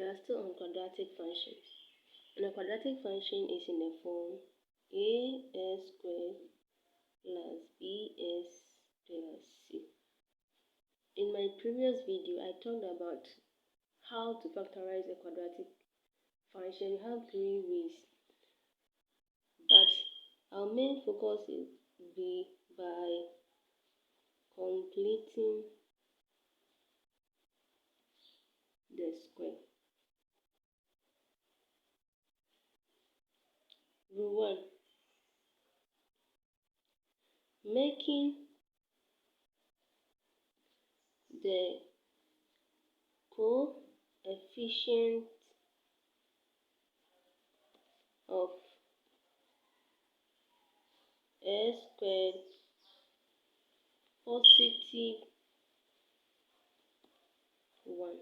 We are still on quadratic functions. And a quadratic function is in the form as squared plus bs plus c. In my previous video, I talked about how to factorize a quadratic function. We have three ways, but our main focus will be by completing the square. Rule 1. Making the coefficient of s squared positive 1.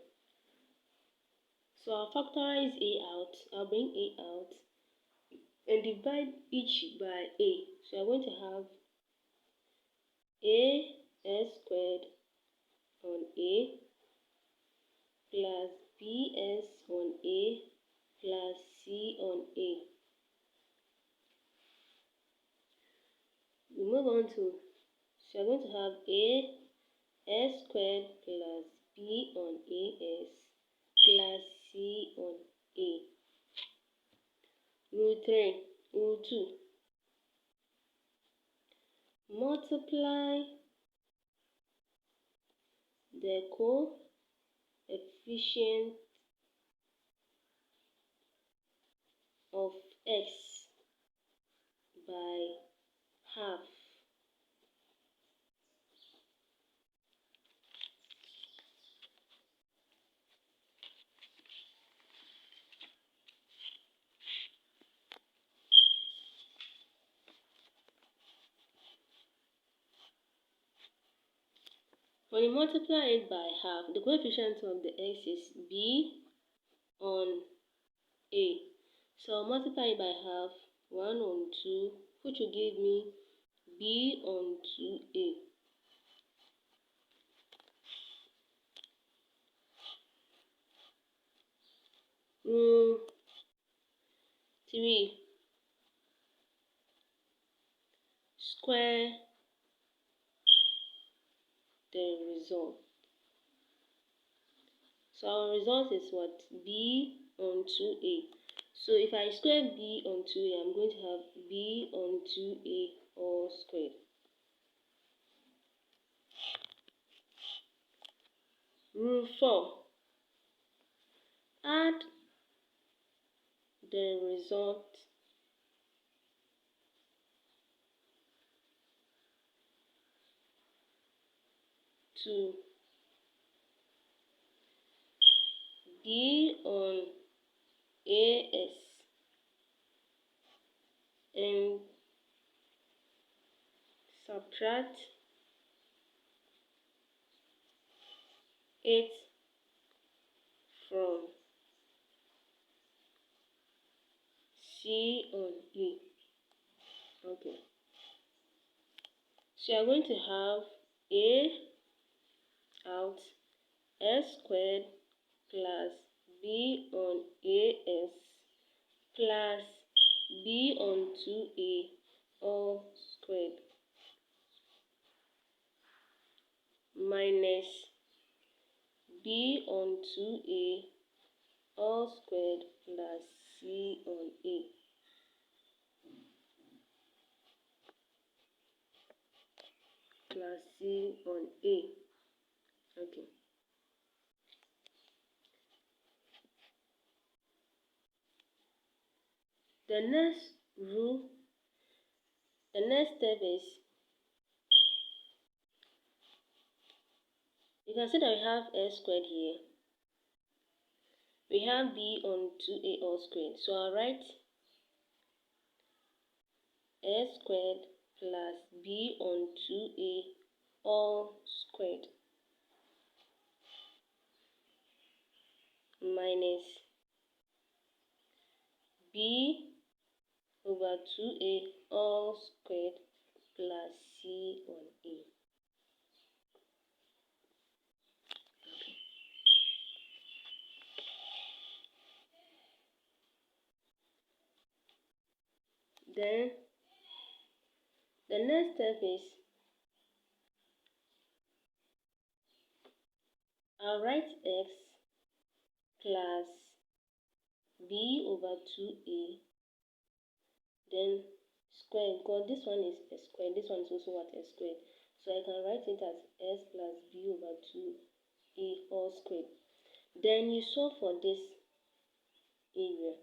So I'll factorize a out. I'll bring a out and divide each by a. So I'm going to have a s squared on a plus bs on a plus c on a. We move on to, so I'm going to have a s squared plus b on as plus c on a. Rule 2. Multiply the coefficient of x by half. When you multiply it by half, the coefficient of the x is b on a. So I'll multiply it by half, 1 on 2, which will give me b on 2a. Rule 3. Square the result. So our result is what? B on 2a. So if I square b on 2a, I'm going to have b on 2a all squared. Rule 4. Add the result to b on as and subtract it from c on a. Okay. So you're going to have a out s squared plus b on as plus b on 2a all squared minus b on 2a all squared plus c on a. Plus c on a. Okay. The next step is, you can see that we have s squared here. We have b on 2a all squared. So I'll write s squared plus b on 2a all squared minus b over 2a all squared plus c on a. Then the next step is I'll write x plus b over 2a, then square, because this one is a square, this one is also what, a square. So I can write it as s plus b over 2a all squared. Then you solve for this area.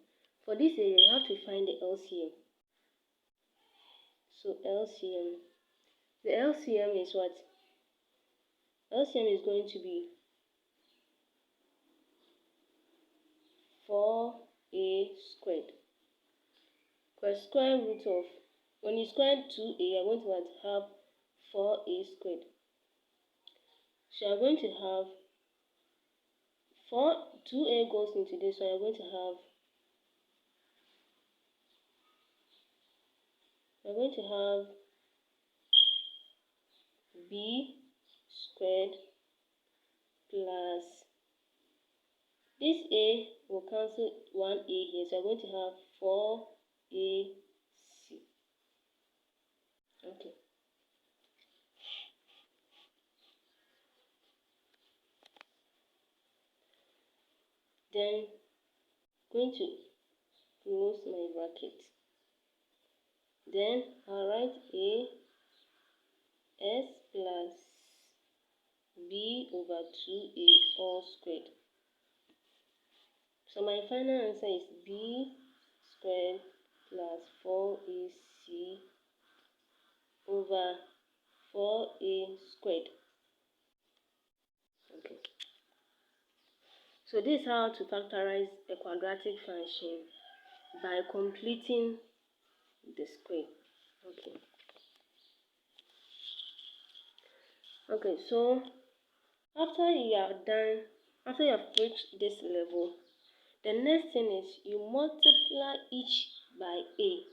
For this area, you have to find the LCM. So LCM, the LCM is what? LCM is going to be 4a squared. Because square root of, when you square 2a, you're going to have 4a squared. So you're going to have 2a goes into this, so you're going to have b squared plus this a will cancel 1a here, so you're going to have 4ac. Okay. Then going to close my bracket. Then I'll write a s plus b over 2a all squared. So my final answer is b squared plus 4ac over 4a squared. Okay. So this is how to factorize a quadratic function by completing the square. Okay. Okay, so after you have reached this level, the next thing is you multiply each by a.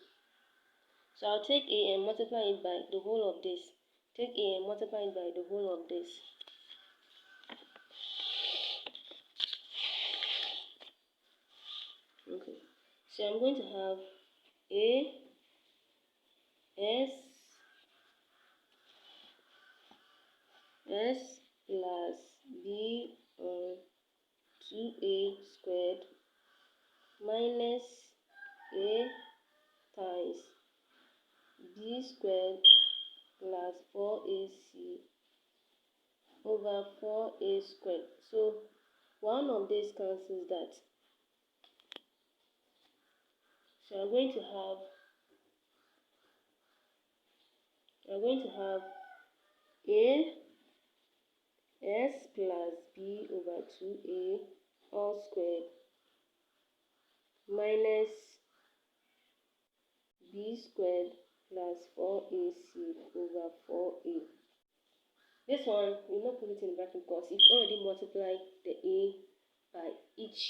So I'll take a and multiply it by the whole of this. Take a and multiply it by the whole of this. Okay, so I'm going to have a s plus b on 2a squared minus a times b squared plus 4ac over 4a squared. So one of these cancels that. So I'm going to have a s plus b over 2a all squared minus b squared plus 4ac over 4a. This one, we'll not put it in bracket because it's already multiplied the a by each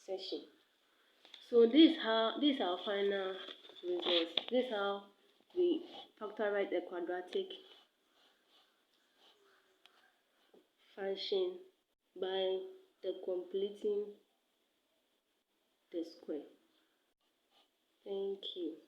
section. So this is our final result. This is how we factorize a quadratic function by completing the square. Thank you.